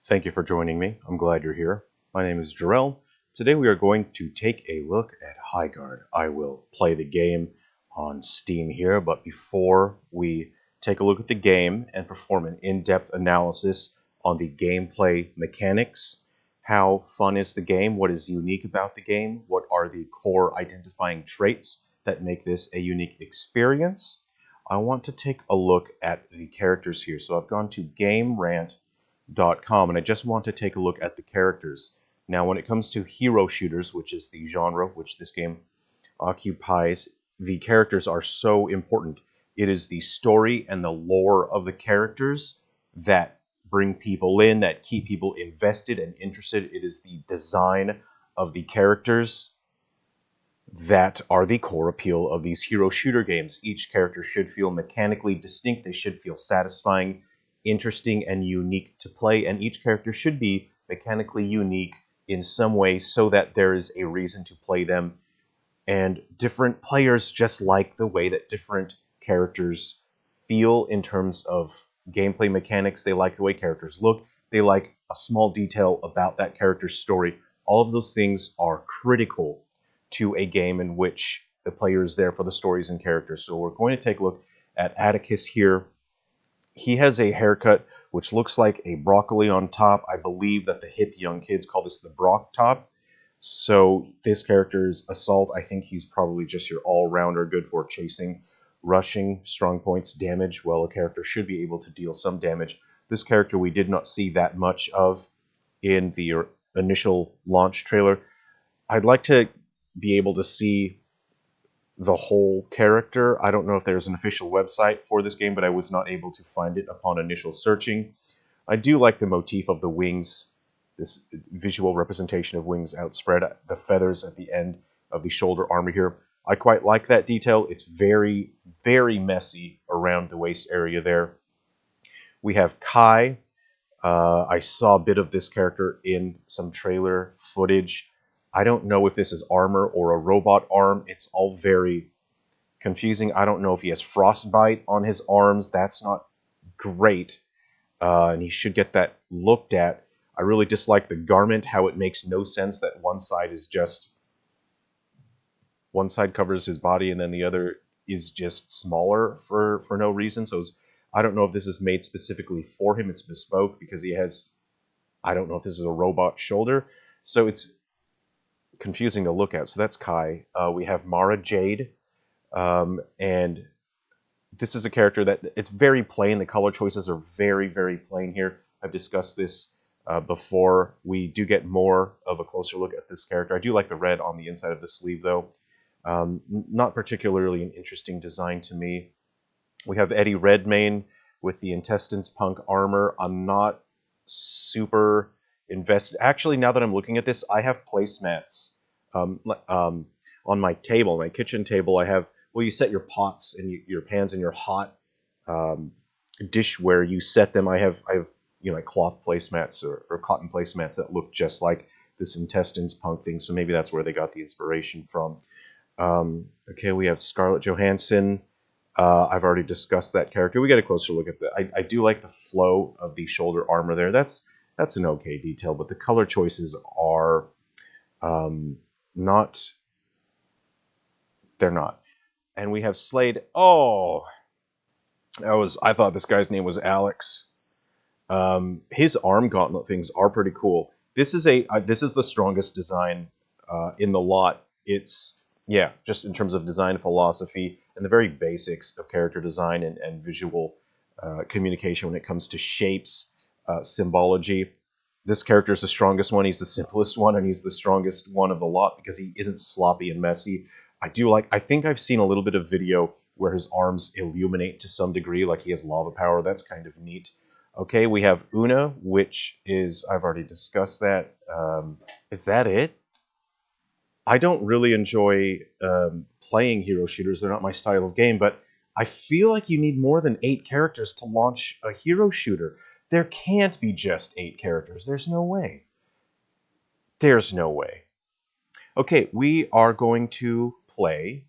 Thank you for joining me. I'm glad you're here. My name is Jarrell. Today we are going to take a look at Highguard. I will play the game on Steam here, but before we take a look at the game and perform an in-depth analysis on the gameplay mechanics, how fun is the game, what is unique about the game, what are the core identifying traits that make this a unique experience, I want to take a look at the characters here. So I've gone to GameRant.com, and I just want to take a look at the characters. Now, when it comes to hero shooters, which is the genre which this game occupies, the characters are so important. It is the story and the lore of the characters that bring people in, that keep people invested and interested. It is the design of the characters that are the core appeal of these hero shooter games. Each character should feel mechanically distinct. They should feel satisfying, interesting, and unique to play, and each character should be mechanically unique in some way so that there is a reason to play them. And different players just like the way that different characters feel in terms of gameplay mechanics. They like the way characters look. They like a small detail about that character's story. All of those things are critical to a game in which the player is there for the stories and characters. So we're going to take a look at Atticus here. He has a haircut which looks like a broccoli on top. I believe that the hip young kids call this the Brock top. So this character's assault, I think he's probably just your all-rounder, good for chasing, rushing, strong points, damage. Well, a character should be able to deal some damage. This character we did not see that much of in the initial launch trailer. I'd like to be able to see the whole character. I don't know if there's an official website for this game, but I was not able to find it upon initial searching. I do like the motif of the wings, this visual representation of wings outspread, the feathers at the end of the shoulder armor here. I quite like that detail. It's very, very messy around the waist area there. We have Kai. I saw a bit of this character in some trailer footage. I don't know if this is armor or a robot arm. It's all very confusing. I don't know if he has frostbite on his arms. That's not great, and he should get that looked at. I really dislike the garment, how it makes no sense that one side covers his body and then the other is just smaller for no reason. So I don't know if this is made specifically for him. It's bespoke because he has, I don't know if this is a robot shoulder. So it's confusing to look at. So that's Kai. We have Mara Jade, and this is a character that it's very plain. The color choices are very, very plain here. I've discussed this before. We do get more of a closer look at this character. I do like the red on the inside of the sleeve, though. Not particularly an interesting design to me. We have Eddie Redmayne with the Intestines Punk armor. I'm not super invested. Actually, now that I'm looking at this, I have placemats on my table, my kitchen table. I have, well, you set your pots and your pans and your hot dishware. You set them. I have like cloth placemats or cotton placemats that look just like this Intestines Punk thing. So maybe that's where they got the inspiration from. Okay, we have Scarlett Johansson. I've already discussed that character. We get a closer look at that. I do like the flow of the shoulder armor there. That's an okay detail, but the color choices are not. They're not. And we have Slade. Oh, I thought this guy's name was Alex. His arm gauntlet things are pretty cool. This is the strongest design in the lot. It's, yeah, just in terms of design philosophy and the very basics of character design and visual communication when it comes to shapes, symbology. This character is the strongest one. He's the simplest one, and he's the strongest one of the lot because he isn't sloppy and messy. I think I've seen a little bit of video where his arms illuminate to some degree, like he has lava power. That's kind of neat. Okay, we have Una, which is, I've already discussed that. Is that it? I don't really enjoy playing hero shooters. They're not my style of game, but I feel like you need more than 8 characters to launch a hero shooter. There can't be just 8 characters. There's no way. There's no way. Okay, we are going to play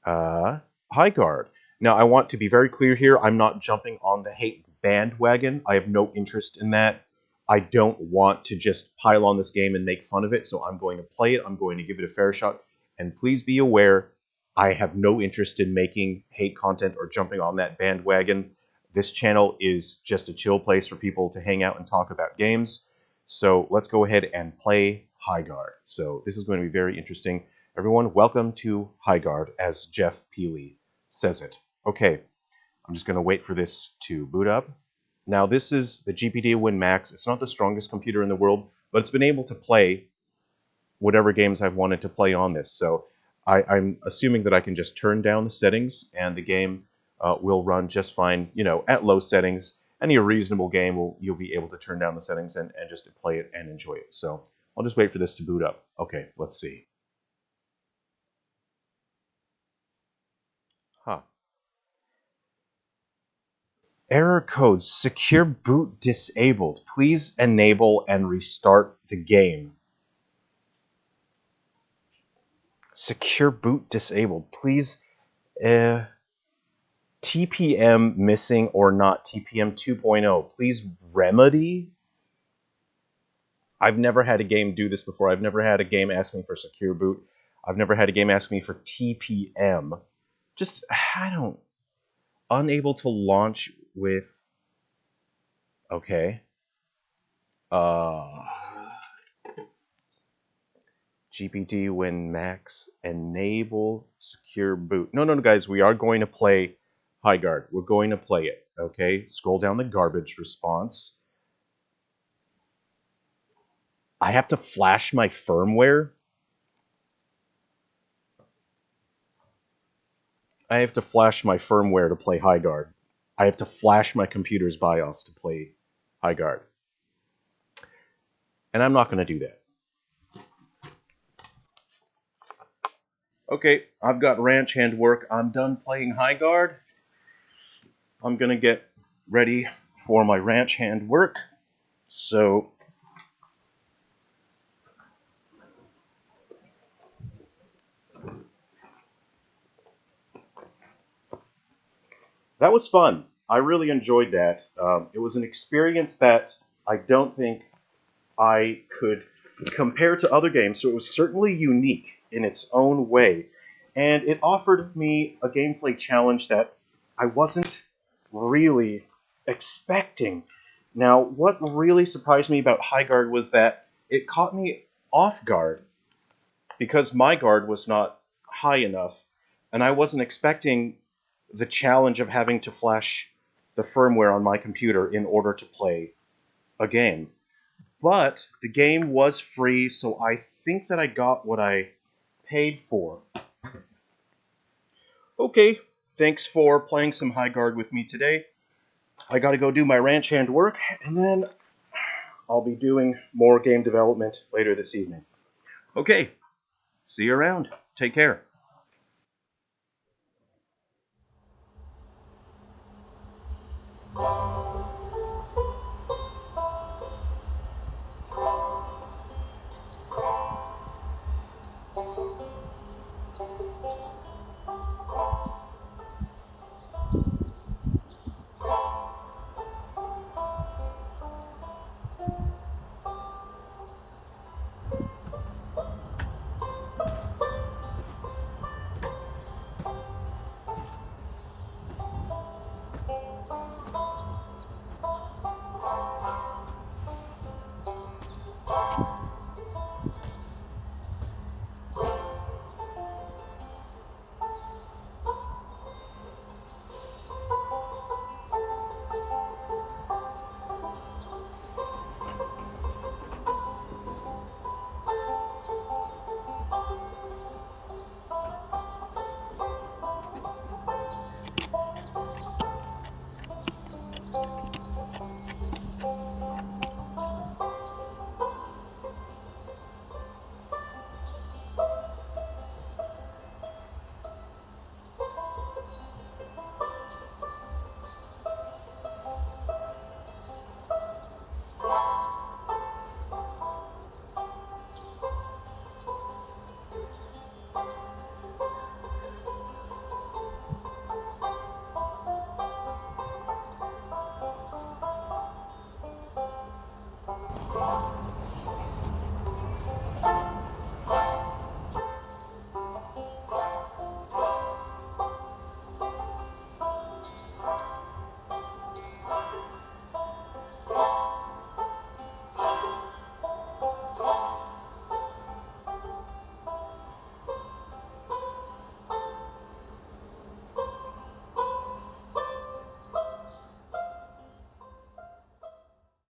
Highguard. Now, I want to be very clear here. I'm not jumping on the hate bandwagon. I have no interest in that. I don't want to just pile on this game and make fun of it, so I'm going to play it. I'm going to give it a fair shot. And please be aware, I have no interest in making hate content or jumping on that bandwagon. This channel is just a chill place for people to hang out and talk about games. So let's go ahead and play Highguard. So this is going to be very interesting. Everyone, welcome to Highguard, as Jeff Peely says it. Okay, I'm just going to wait for this to boot up. Now, this is the GPD Win Max. It's not the strongest computer in the world, but it's been able to play whatever games I've wanted to play on this. So I'm assuming that I can just turn down the settings and the game will run just fine, you know, at low settings. Any reasonable game, you'll be able to turn down the settings and just play it and enjoy it. So I'll just wait for this to boot up. Okay, let's see. Huh. Error codes, secure boot disabled. Please enable and restart the game. Secure boot disabled. Please, TPM missing or not, TPM 2.0. Please remedy. I've never had a game do this before. I've never had a game ask me for secure boot. I've never had a game ask me for TPM. Just, I don't, unable to launch with, okay. GPT Win Max, enable secure boot. No, guys, we are going to play Highguard. We're going to play it, okay? Scroll down the garbage response. I have to flash my firmware. I have to flash my firmware to play Highguard. I have to flash my computer's BIOS to play Highguard. And I'm not going to do that. Okay, I've got ranch hand work. I'm done playing Highguard. I'm going to get ready for my ranch hand work. So that was fun. I really enjoyed that. It was an experience that I don't think I could compare to other games, so it was certainly unique in its own way. And it offered me a gameplay challenge that I wasn't really expecting. Now, what really surprised me about Highguard was that it caught me off guard because my guard was not high enough, and I wasn't expecting the challenge of having to flash the firmware on my computer in order to play a game. But the game was free, so I think that I got what I paid for. Okay, thanks for playing some Highguard with me today. I gotta go do my ranch hand work, and then I'll be doing more game development later this evening. Okay, see you around. Take care.